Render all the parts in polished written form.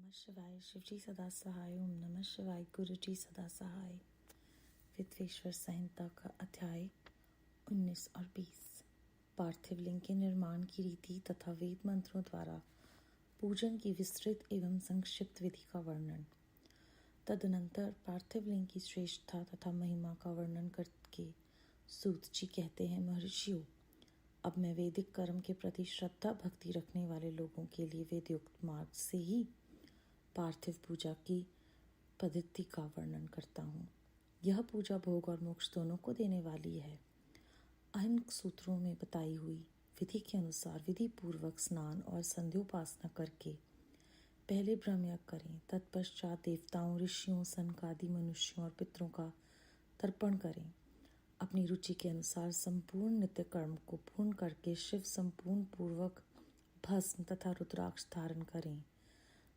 नमः शिवाय। शिवजी सदा सहाय। ओम नमः शिवाय। गुरु जी सदा सहाय। विद्वेश्वर संहिता का अध्याय 19 और 20। पार्थिव लिंग के निर्माण की रीति तथा वेद मंत्रों द्वारा पूजन की विस्तृत एवं संक्षिप्त विधि का वर्णन। तदनंतर पार्थिव लिंग की श्रेष्ठता तथा महिमा का वर्णन करके सूत जी कहते हैं, महर्षियों, अब मैं वैदिक कर्म के प्रति श्रद्धा भक्ति रखने वाले लोगों के लिए वेदयुक्त मार्ग से ही पार्थिव पूजा की पद्धति का वर्णन करता हूँ। यह पूजा भोग और मोक्ष दोनों को देने वाली है। अहिंक सूत्रों में बताई हुई विधि के अनुसार विधि पूर्वक स्नान और संध्योपासना करके पहले ब्रह्मयज्ञ करें। तत्पश्चात देवताओं, ऋषियों, सनकादि मनुष्यों और पितरों का तर्पण करें। अपनी रुचि के अनुसार संपूर्ण नित्य कर्म को पूर्ण करके शिव संपूर्ण पूर्वक भस्म तथा रुद्राक्ष धारण करें।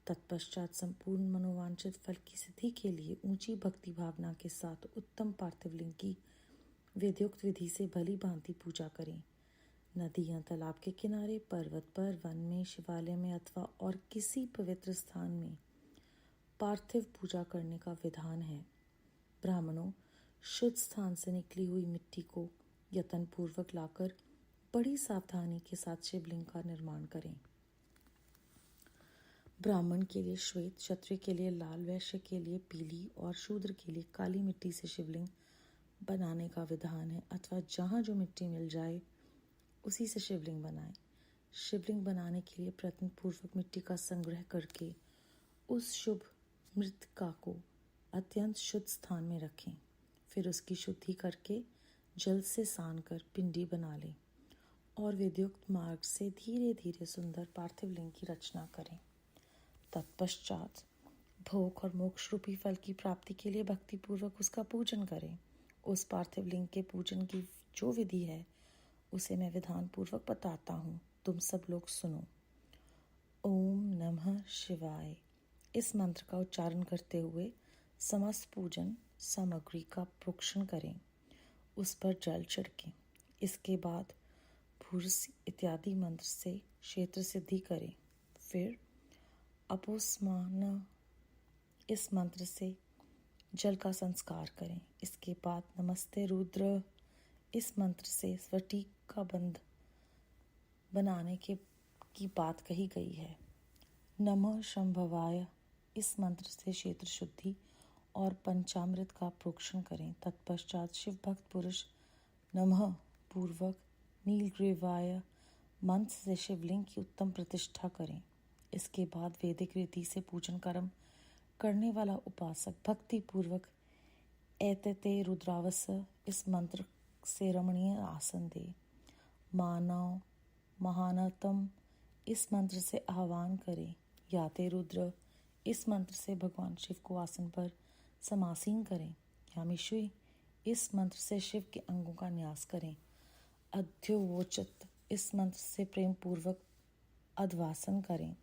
तत्पश्चात संपूर्ण मनोवांछित फल की सिद्धि के लिए ऊंची भक्ति भावना के साथ उत्तम पार्थिव लिंग की वेदोक्त विधि से भली भांति पूजा करें। नदी या तालाब के किनारे, पर्वत पर, वन में, शिवालय में अथवा और किसी पवित्र स्थान में पार्थिव पूजा करने का विधान है। ब्राह्मणों, शुद्ध स्थान से निकली हुई मिट्टी को यत्न पूर्वक लाकर बड़ी सावधानी के साथ शिवलिंग का निर्माण करें। ब्राह्मण के लिए श्वेत, क्षत्रिय के लिए लाल, वैश्य के लिए पीली और शूद्र के लिए काली मिट्टी से शिवलिंग बनाने का विधान है, अथवा जहाँ जो मिट्टी मिल जाए उसी से शिवलिंग बनाएं। शिवलिंग बनाने के लिए प्रयत्न पूर्वक मिट्टी का संग्रह करके उस शुभ मृतिका को अत्यंत शुद्ध स्थान में रखें। फिर उसकी शुद्धि करके जल से सान कर पिंडी बना लें और वेदयुक्त मार्ग से धीरे धीरे सुंदर पार्थिव लिंग की रचना करें। तत्पश्चात भोग और मोक्ष रूपी फल की प्राप्ति के लिए भक्ति पूर्वक उसका पूजन करें। उस पार्थिव लिंग के पूजन की जो विधि है उसे मैं विधान पूर्वक बताता हूँ, तुम सब लोग सुनो। ओम नमः शिवाय इस मंत्र का उच्चारण करते हुए समस्त पूजन सामग्री का प्रोक्षण करें, उस पर जल छिड़कें। इसके बाद भूर्सी इत्यादि मंत्र से क्षेत्र सिद्धि करें। फिर अपोस्मान इस मंत्र से जल का संस्कार करें। इसके बाद नमस्ते रुद्र इस मंत्र से स्फटिक का बंध बनाने की बात कही गई है। नमः शंभवाय इस मंत्र से क्षेत्र शुद्धि और पंचामृत का प्रोक्षण करें। तत्पश्चात शिव भक्त पुरुष नमः पूर्वक नीलग्रीवाय मंत्र से शिवलिंग की उत्तम प्रतिष्ठा करें। इसके बाद वैदिक रीति से पूजन कर्म करने वाला उपासक भक्ति पूर्वक एतते रुद्रावस इस मंत्र से रमणीय आसन दे। मानव महानतम इस मंत्र से आह्वान करें। याते रुद्र इस मंत्र से भगवान शिव को आसन पर समासीन करें। यामिश्वी इस मंत्र से शिव के अंगों का न्यास करें। अध्योवोचत इस मंत्र से प्रेम पूर्वक अध्वासन करें।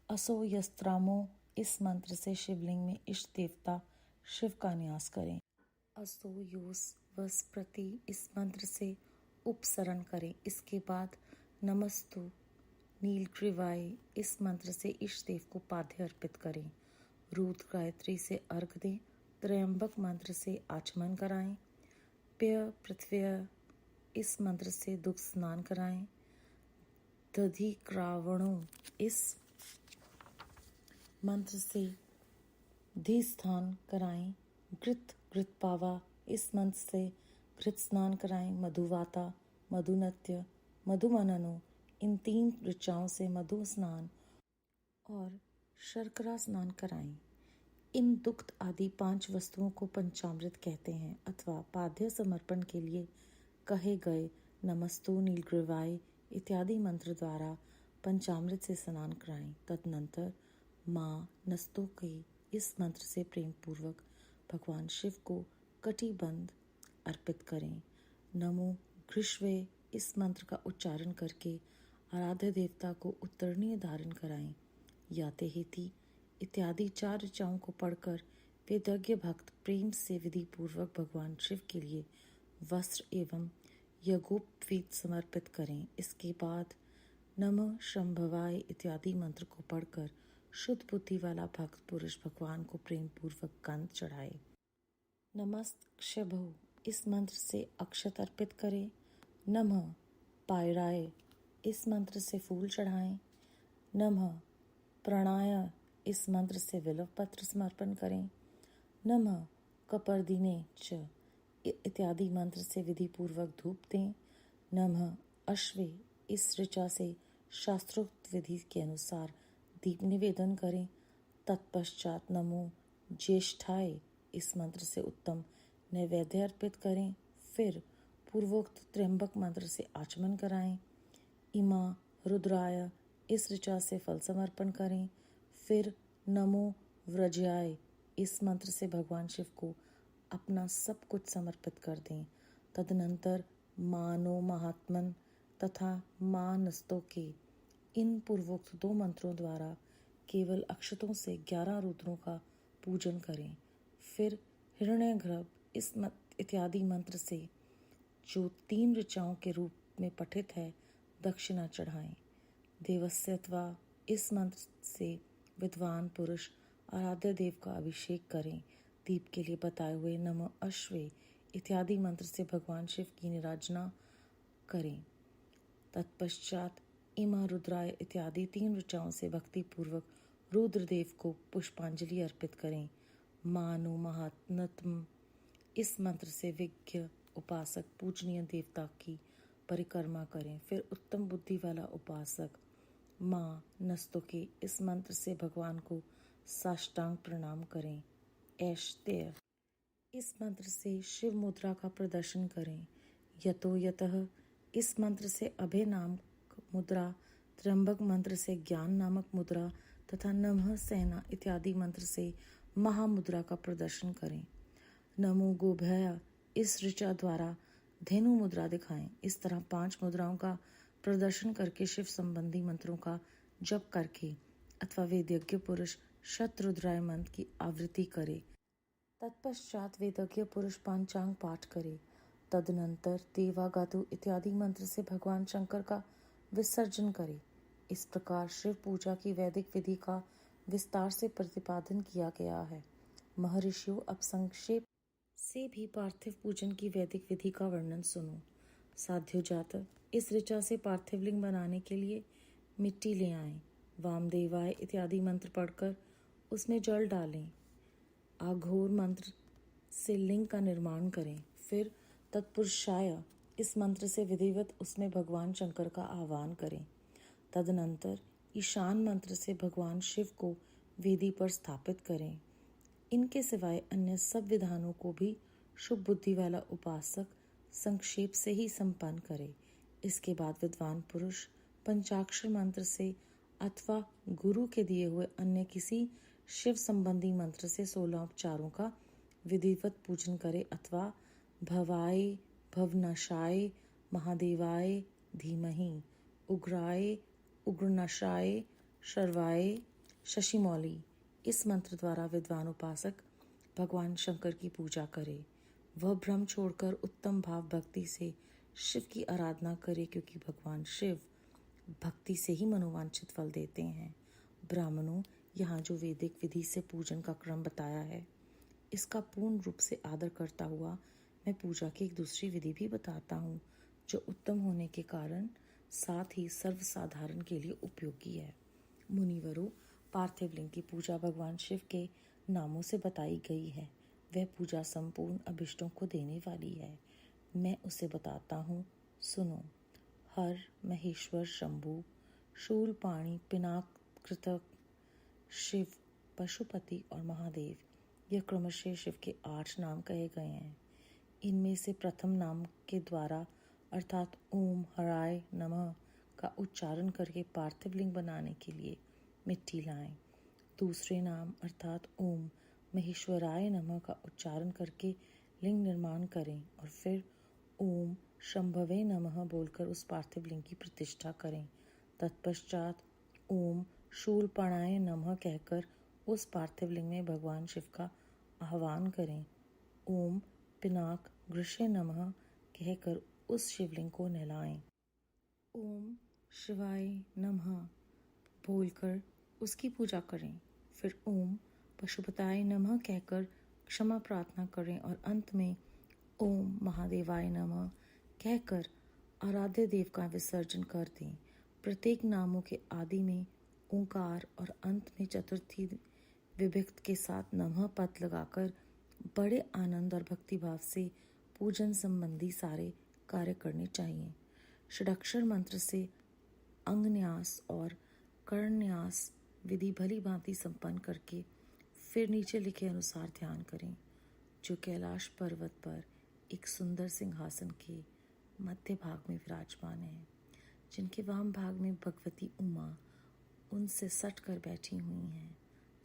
असो यस्त्रामो इस मंत्र से शिवलिंग में इष्ट देवता शिव का न्यास करें। असो योस वस्प्रति इस मंत्र से उपसरण करें। इसके बाद नमस्तु नीलग्रीवाय इस मंत्र से इष्ट देव को पाद्य अर्पित करें। रुद्र गायत्री से अर्घ दें। त्रयंबक मंत्र से आचमन कराएं। पेय पृथ्व्य इस मंत्र से दुख स्नान कराएं। दधिक्रावणों इस मंत्र से धीस्थान कराएं। घृतपावा इस मंत्र से घृत स्नान कराएं। मधुवाता, मधुनत्य, मधुमननो इन 3 ऋचाओं से मधु स्नान और शर्करा स्नान कराएं। इन दुग्ध आदि 5 वस्तुओं को पंचामृत कहते हैं, अथवा पाद्य समर्पण के लिए कहे गए नमस्तु नीलग्रीवाय इत्यादि मंत्र द्वारा पंचामृत से स्नान कराएं। तदनंतर माँ नस्तों के इस मंत्र से प्रेम पूर्वक भगवान शिव को कटिबंध अर्पित करें। नमो घृष्वे इस मंत्र का उच्चारण करके आराध्य देवता को उत्तरणीय धारण कराएं। याते हेति इत्यादि 4 ऋचाओं को पढ़कर वेदज्ञ भक्त प्रेम से विधि पूर्वक भगवान शिव के लिए वस्त्र एवं यज्ञोपवीत समर्पित करें। इसके बाद नमः शंभवाय इत्यादि मंत्र को पढ़कर शुद्ध बुद्धि वाला भक्त पुरुष भगवान को प्रेम पूर्वक गंध चढ़ाए। नमस्तक्षभो इस मंत्र से अक्षत अर्पित करें। नमः पायराय इस मंत्र से फूल चढ़ाएं। नमः प्रणाय इस मंत्र से विलव पत्र समर्पण करें। नमः कपर्दिने च इत्यादि मंत्र से विधि पूर्वक धूप दें। नमः अश्वे इस ऋचा से शास्त्रोक्त विधि के अनुसार दीप निवेदन करें। तत्पश्चात नमो ज्येष्ठाय इस मंत्र से उत्तम नैवेद्य अर्पित करें। फिर पूर्वोक्त त्र्यंबक मंत्र से आचमन कराएं। इमा रुद्राय इस ऋचा से फल समर्पण करें। फिर नमो व्रज्याय इस मंत्र से भगवान शिव को अपना सब कुछ समर्पित कर दें। तदनंतर मानो महात्मन तथा मानस्तों के इन पूर्वोक्त 2 मंत्रों द्वारा केवल अक्षतों से 11 रुद्रों का पूजन करें। फिर हिरण्यगर्भ इत्यादि मंत्र से जो 3 ऋचाओं के रूप में पठित है दक्षिणा चढ़ाएं। देवस्यत्वा इस मंत्र से विद्वान पुरुष आराध्य देव का अभिषेक करें। दीप के लिए बताए हुए नमः अश्वे इत्यादि मंत्र से भगवान शिव की निराजना करें। तत्पश्चात इमा रुद्राय इत्यादि 3 ऋचाओं से भक्ति पूर्वक रुद्रदेव को पुष्पांजलि अर्पित करें। मानो महात्मत्म इस मंत्र से विज्ञ उपासक पूजनीय देवता की परिक्रमा करें। फिर उत्तम बुद्धि वाला उपासक माँ नस्तुके इस मंत्र से भगवान को साष्टांग प्रणाम करें। ऐश्वर्य इस मंत्र से शिव मुद्रा का प्रदर्शन करें। यतो यतः इस मंत्र से अभय नामक मुद्रा, त्र्यंबक मंत्र से ज्ञान नामक मुद्रा तथा नमः सेना इत्यादि मंत्र से महामुद्रा का प्रदर्शन करें। नमो गोभय इस ऋचा द्वारा धेनु मुद्रा दिखाएं। इस तरह 5 मुद्राओं का प्रदर्शन करके शिव संबंधी मंत्रों का जप करके अथवा वेदज्ञ पुरुष शतरुद्राय मंत्र की आवृत्ति करे। तत्पश्चात वेदज्ञ पुरुष पंचांग पाठ करे। तदनंतर देवागातु इत्यादि मंत्र से भगवान शंकर का विसर्जन करे। इस प्रकार शिव पूजा की वैदिक विधि का विस्तार से प्रतिपादन किया गया है। महर्षियों, अब संक्षेप से भी पार्थिव पूजन की वैदिक विधि का वर्णन सुनो। साध्योजात इस ऋचा से पार्थिव लिंग बनाने के लिए मिट्टी ले आएं। वामदेवाय इत्यादि मंत्र पढ़कर उसमें जल डालें। आघोर मंत्र से लिंग का निर्माण करें। फिर तत्पुरुषाय इस मंत्र से विधिवत उसमें भगवान शंकर का आह्वान करें। तदनंतर ईशान मंत्र से भगवान शिव को वेदी पर स्थापित करें। इनके सिवाय अन्य सब विधानों को भी शुभ बुद्धि वाला उपासक संक्षेप से ही संपन्न करे। इसके बाद विद्वान पुरुष पंचाक्षर मंत्र से अथवा गुरु के दिए हुए अन्य किसी शिव संबंधी मंत्र से 16 उपचारों का विधिवत पूजन करे अथवा भवाय भवनाशाय महादेवाय धीमहि उग्राय उग्रनाशाय शर्वाय शशिमौली इस मंत्र द्वारा विद्वान उपासक भगवान शंकर की पूजा करे। वह भ्रम छोड़कर उत्तम भाव भक्ति से शिव की आराधना करे, क्योंकि भगवान शिव भक्ति से ही मनोवांछित फल देते हैं। ब्राह्मणों, यहाँ जो वैदिक विधि से पूजन का क्रम बताया है, इसका पूर्ण रूप से आदर करता हुआ मैं पूजा की एक दूसरी विधि भी बताता हूँ, जो उत्तम होने के कारण साथ ही सर्वसाधारण के लिए उपयोगी है। मुनिवरों, पार्थिव लिंग की पूजा भगवान शिव के नामों से बताई गई है। वह पूजा संपूर्ण अभिष्टों को देने वाली है। मैं उसे बताता हूँ, सुनो। हर, महेश्वर, शंभु, शूलपाणी, पिनाक, कृतक, शिव, पशुपति और महादेव, यह क्रमशः शिव के 8 नाम कहे गए हैं। इनमें से प्रथम नाम के द्वारा अर्थात ओम हराय नमः का उच्चारण करके पार्थिव लिंग बनाने के लिए मिट्टी लाएं। दूसरे नाम अर्थात ओम महेश्वराय नमः का उच्चारण करके लिंग निर्माण करें और फिर ओम शंभवे नमः बोलकर उस पार्थिव लिंग की प्रतिष्ठा करें। तत्पश्चात ओम शूलपाणाय नमः कहकर उस पार्थिव लिंग में भगवान शिव का आह्वान करें। ओम पिनाक घृषे नमः कहकर उस शिवलिंग को नहलाएं। ओम शिवाय नमः बोलकर उसकी पूजा करें। फिर ओम पशुपताय नमः कहकर क्षमा प्रार्थना करें और अंत में ओम महादेवाय नमः कहकर आराध्य देव का विसर्जन कर दें। प्रत्येक नामों के आदि में ओंकार और अंत में चतुर्थी विभक्त के साथ नमः पद लगाकर बड़े आनंद और भक्तिभाव से पूजन संबंधी सारे कार्य करने चाहिए। षडाक्षर मंत्र से अंगन्यास और कर्णन्यास विधि भली भांति संपन्न करके फिर नीचे लिखे अनुसार ध्यान करें, जो कैलाश पर्वत पर एक सुंदर सिंहासन के मध्य भाग में विराजमान है, जिनके वाम भाग में भगवती उमा उनसे सट कर बैठी हुई हैं।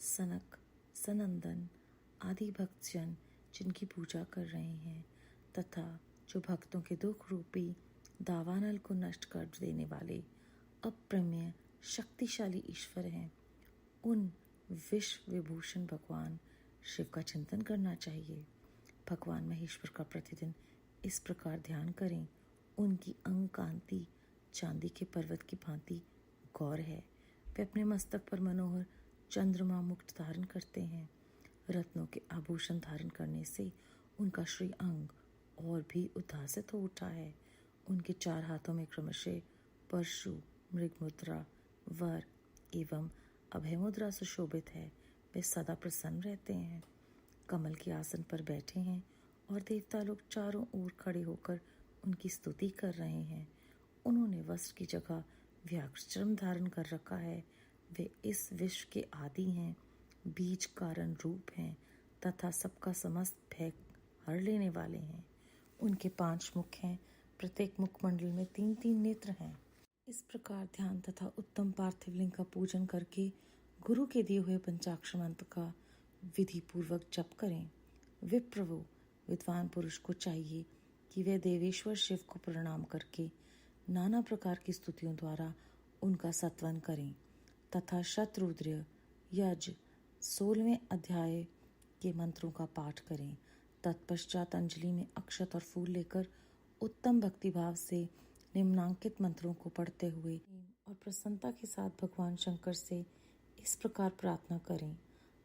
सनक, सनंदन आदि भक्तजन जिनकी पूजा कर रहे हैं तथा जो भक्तों के दुख रूपी दावानल को नष्ट कर देने वाले अप्रमेय शक्तिशाली ईश्वर हैं, उन विश्व विभूषण भगवान शिव का चिंतन करना चाहिए। भगवान महेश्वर का प्रतिदिन इस प्रकार ध्यान करें। उनकी अंग कांति चांदी के पर्वत की भांति गौर है। वे अपने मस्तक पर मनोहर चंद्रमा मुकुट धारण करते हैं। रत्नों के आभूषण धारण करने से उनका श्री अंग और भी उद्भासित हो उठा है। उनके 4 हाथों में क्रमशः परशु, मृगमुद्रा, वर एवं अभय मुद्रा सुशोभित है। वे सदा प्रसन्न रहते हैं। कमल के आसन पर बैठे हैं और देवता लोग चारों ओर खड़े होकर उनकी स्तुति कर रहे हैं। उन्होंने वस्त्र की जगह व्याघ्रचर्म धारण कर रखा है। वे इस विश्व के आदि हैं, बीज कारण रूप हैं तथा सबका समस्त भय हर लेने वाले हैं। उनके 5 मुख हैं, प्रत्येक मुखमंडल में 3-3 नेत्र हैं। इस प्रकार ध्यान तथा उत्तम पार्थिव लिंग का पूजन करके गुरु के दिए हुए पंचाक्षर मंत्र का विधि पूर्वक जप करें। विप्रवो, विद्वान पुरुष को चाहिए कि वे देवेश्वर शिव को प्रणाम करके नाना प्रकार की स्तुतियों द्वारा उनका सत्वन करें तथा शतरुद्र यज्ञ 16वें अध्याय के मंत्रों का पाठ करें। तत्पश्चात अंजलि में अक्षत और फूल लेकर उत्तम भक्तिभाव से निम्नांकित मंत्रों को पढ़ते हुए और प्रसन्नता के साथ भगवान शंकर से इस प्रकार प्रार्थना करें।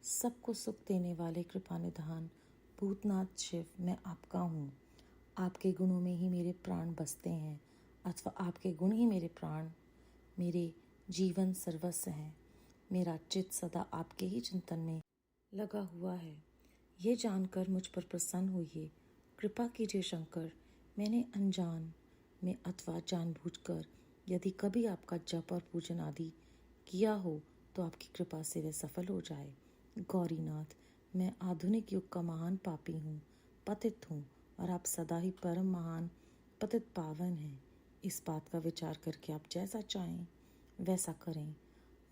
सबको सुख देने वाले कृपा निधान भूतनाथ शिव, मैं आपका हूँ। आपके गुणों में ही मेरे प्राण बसते हैं, अथवा आपके गुण ही मेरे प्राण, मेरे जीवन सर्वस्व हैं। मेरा चित्त सदा आपके ही चिंतन में लगा हुआ है। ये जानकर मुझ पर प्रसन्न होइए। कृपा कीजिए शंकर, मैंने अनजान में अथवा जानबूझकर यदि कभी आपका जप और पूजन आदि किया हो तो आपकी कृपा से वह सफल हो जाए। गौरीनाथ, मैं आधुनिक युग का महान पापी हूँ, पतित हूँ और आप सदा ही परम महान पतित पावन हैं। इस बात का विचार करके आप जैसा चाहें वैसा करें।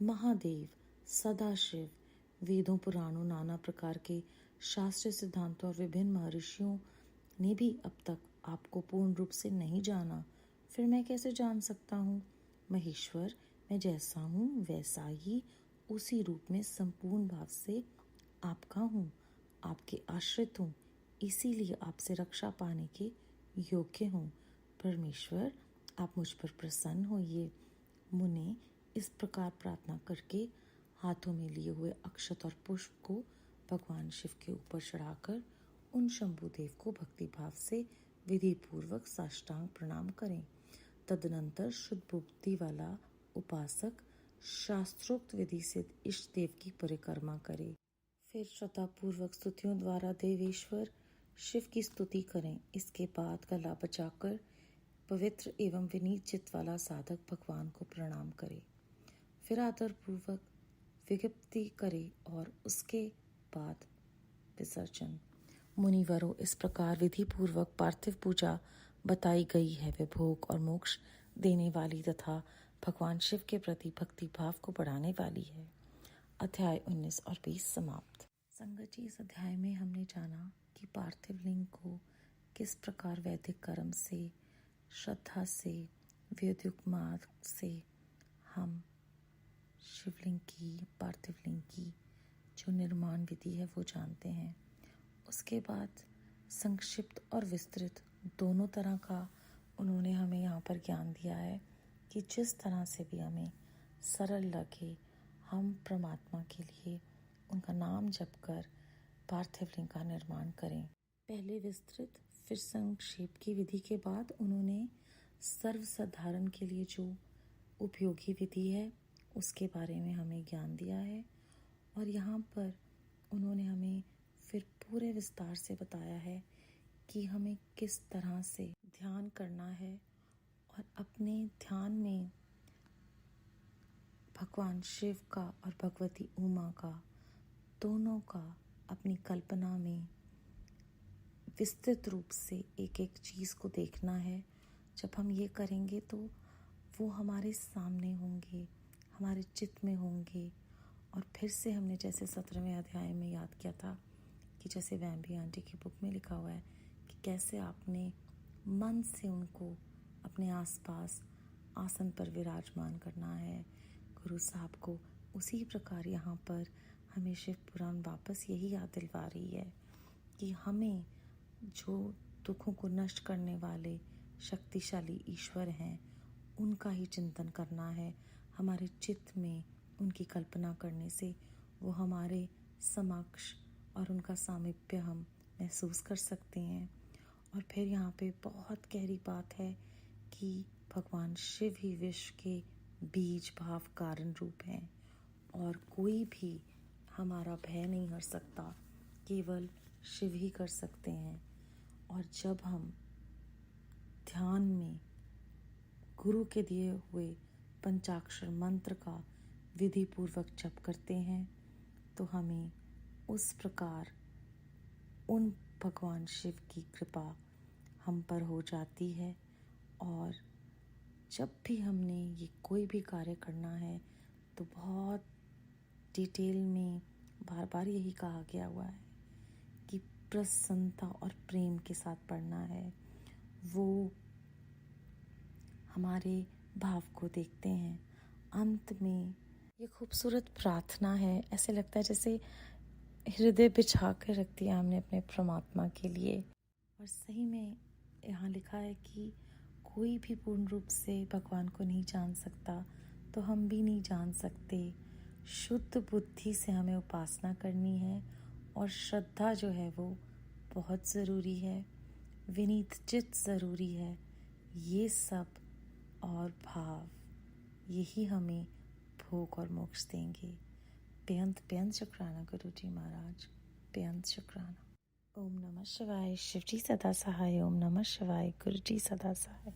महादेव, सदाशिव, वेदों पुराणों नाना प्रकार के शास्त्रीय सिद्धांतों और विभिन्न महर्षियों ने भी अब तक आपको पूर्ण रूप से नहीं जाना, फिर मैं कैसे जान सकता हूँ? महेश्वर, मैं जैसा हूँ वैसा ही उसी रूप में संपूर्ण भाव से आपका हूँ, आपके आश्रित हूँ, इसीलिए आपसे रक्षा पाने के योग्य हूँ। परमेश्वर, आप मुझ पर प्रसन्न होइए। मुने इस प्रकार प्रार्थना करके हाथों में लिए हुए अक्षत और पुष्प को भगवान शिव के ऊपर चढ़ाकर उन शंभुदेव को भक्तिभाव से विधि पूर्वक साष्टांग प्रणाम करें। तदनंतर शुद्ध बुद्धि वाला उपासक शास्त्रोक्त विधि से इष्ट देव की परिक्रमा करे। फिर श्रद्धापूर्वक स्तुतियों द्वारा देवेश्वर शिव की स्तुति करें। इसके बाद गला बचाकर पवित्र एवं विनीत चित्त वाला साधक भगवान को प्रणाम करे। फिर आदर पूर्वक विज्ञप्ति करे और उसके बाद विसर्जन। मुनिवरों, इस प्रकार विधि पूर्वक पार्थिव पूजा बताई गई है। वे भोग और मोक्ष देने वाली तथा भगवान शिव के प्रति भक्ति भाव को बढ़ाने वाली है। अध्याय 19 और 20 समाप्त। संगत जी, इस अध्याय में हमने जाना कि पार्थिव लिंग को किस प्रकार वैदिक कर्म से, श्रद्धा से, वैदिक मार्ग से हम शिवलिंग की, पार्थिव लिंग की जो निर्माण विधि है वो जानते हैं। उसके बाद संक्षिप्त और विस्तृत दोनों तरह का उन्होंने हमें यहाँ पर ज्ञान दिया है कि जिस तरह से भी हमें सरल लगे, हम परमात्मा के लिए उनका नाम जप कर पार्थिव लिंग का निर्माण करें। पहले विस्तृत फिर संक्षेप की विधि के बाद उन्होंने सर्वसाधारण के लिए जो उपयोगी विधि है उसके बारे में हमें ज्ञान दिया है, और यहाँ पर उन्होंने हमें फिर पूरे विस्तार से बताया है कि हमें किस तरह से ध्यान करना है और अपने ध्यान में भगवान शिव का और भगवती उमा का दोनों का अपनी कल्पना में विस्तृत रूप से एक एक चीज़ को देखना है। जब हम ये करेंगे तो वो हमारे सामने होंगे, हमारे चित्त में होंगे। और फिर से हमने जैसे 17वें अध्याय में याद किया था कि जैसे वैम्बी आंटी की बुक में लिखा हुआ है कि कैसे आपने मन से उनको अपने आसपास आसन पर विराजमान करना है गुरु साहब को। उसी प्रकार यहाँ पर हमें शिव पुराण वापस यही याद दिलवा रही है कि हमें जो दुखों को नष्ट करने वाले शक्तिशाली ईश्वर हैं उनका ही चिंतन करना है। हमारे चित्त में उनकी कल्पना करने से वो हमारे समक्ष और उनका सामीप्य हम महसूस कर सकते हैं। और फिर यहाँ पे बहुत गहरी बात है कि भगवान शिव ही विश्व के बीज भाव कारण रूप हैं और कोई भी हमारा भय नहीं हर सकता, केवल शिव ही कर सकते हैं। और जब हम ध्यान में गुरु के दिए हुए पंचाक्षर मंत्र का विधि पूर्वक जप करते हैं तो हमें उस प्रकार उन भगवान शिव की कृपा हम पर हो जाती है। और जब भी हमने ये कोई भी कार्य करना है तो बहुत डिटेल में बार बार यही कहा गया हुआ है कि प्रसन्नता और प्रेम के साथ पढ़ना है। वो हमारे भाव को देखते हैं। अंत में ये खूबसूरत प्रार्थना है, ऐसे लगता है जैसे हृदय बिछा कर रख दिया हमने अपने परमात्मा के लिए। और सही में यहाँ लिखा है कि कोई भी पूर्ण रूप से भगवान को नहीं जान सकता, तो हम भी नहीं जान सकते। शुद्ध बुद्धि से हमें उपासना करनी है और श्रद्धा जो है वो बहुत ज़रूरी है, विनीत चित्त ज़रूरी है। ये सब और भाव यही हमें भोग और मोक्ष देंगे। बेअंत शुक्राना गुरु जी महाराज, बेअंत शुक्राना। ओम नमः शिवाय। शिव जी सदा सहाय। ओम नमः शिवाय। गुरु जी सदा सहाय।